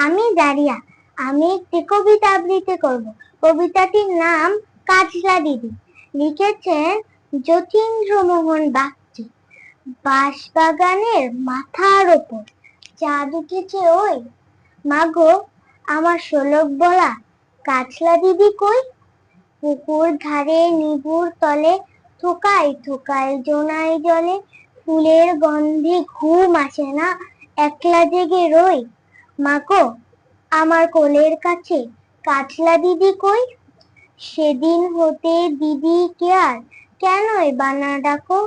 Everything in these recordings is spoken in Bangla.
আমি দাঁড়িয়া। আমি একটি কবিতা আবৃত্তি করব। কবিতাটির নাম কাজলা দিদি। লিখেছেন যতীন্দ্রমোহন বাগচি। বাঁশবাগানের মাথার ওপর চাঁদ উঠেছে ওই, মাগো আমার শোলক বলা কাজলা দিদি কই? পুকুর ধারে নিবুর তলে থোকায় থোকায় জোনাই জলে, ফুলের গন্ধে ঘুম আসে না, একলা জেগে রই। মাগো আমার কোলের কাছে কাজলা দিদি কই? সেদিন হতে দিদি কে আর কেনই বানা ডাকো?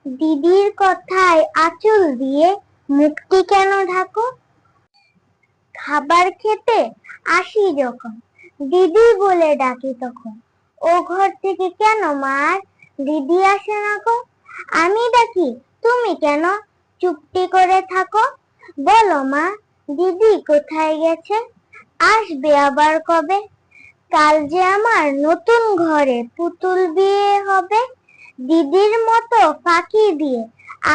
দিদির কথায় আঁচল দিয়ে মুক্তি কেন ঢাকো? খাবার খেতে আসি যখন দিদি বলে ডাকি তখন, ও ঘর থেকে কেন মার দিদি আসে না গো? আমি ডাকি তুমি কেন চুপটি করে থাকো? বলো মা দিদি কোথায় গেছে, আসবে আবার কবে? কাল যে আমার নতুন ঘরে পুতুল বিয়ে হবে, দিদির মতো ফাঁকি দিয়ে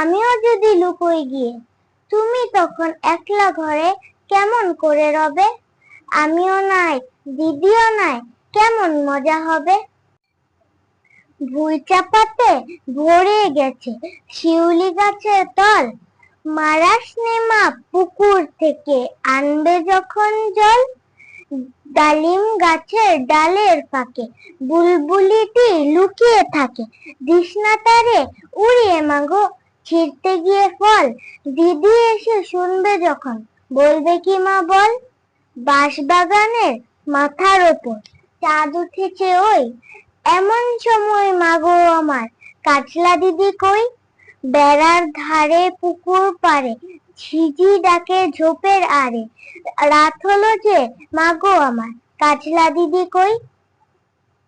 আমিও যদি লুকোই গিয়ে, তুমি তখন একলা ঘরে কেমন করে রবে? আমিও নাই দিদিও নাই, কেমন মজা হবে? ভুঁই চাপাতে ভরে গেছে শিউলি গাছের তল, মারাস নে মা পুকুর থেকে আনবে যখন জল। ডালিম গাছের ডালের ফাঁকে বুলবুলিটি লুকিয়ে থাকে, দিশনা তারে উড়িয়ে মাগো ছিঁড়তে গিয়ে ফল। দিদি এসে শুনবে যখন বলবে কি মা বল? বাঁশবাগানের মাথার ওপর চাঁদ উঠেছে ওই, এমন সময় মাগো আমার কাজলা দিদি কই? বেড়ার ধারে পুকুর পাড়ে ঝিঝি ডাকে ঝোপের আড়ে, রাত হলো যে মাগো আমার কাজলা দিদি কই?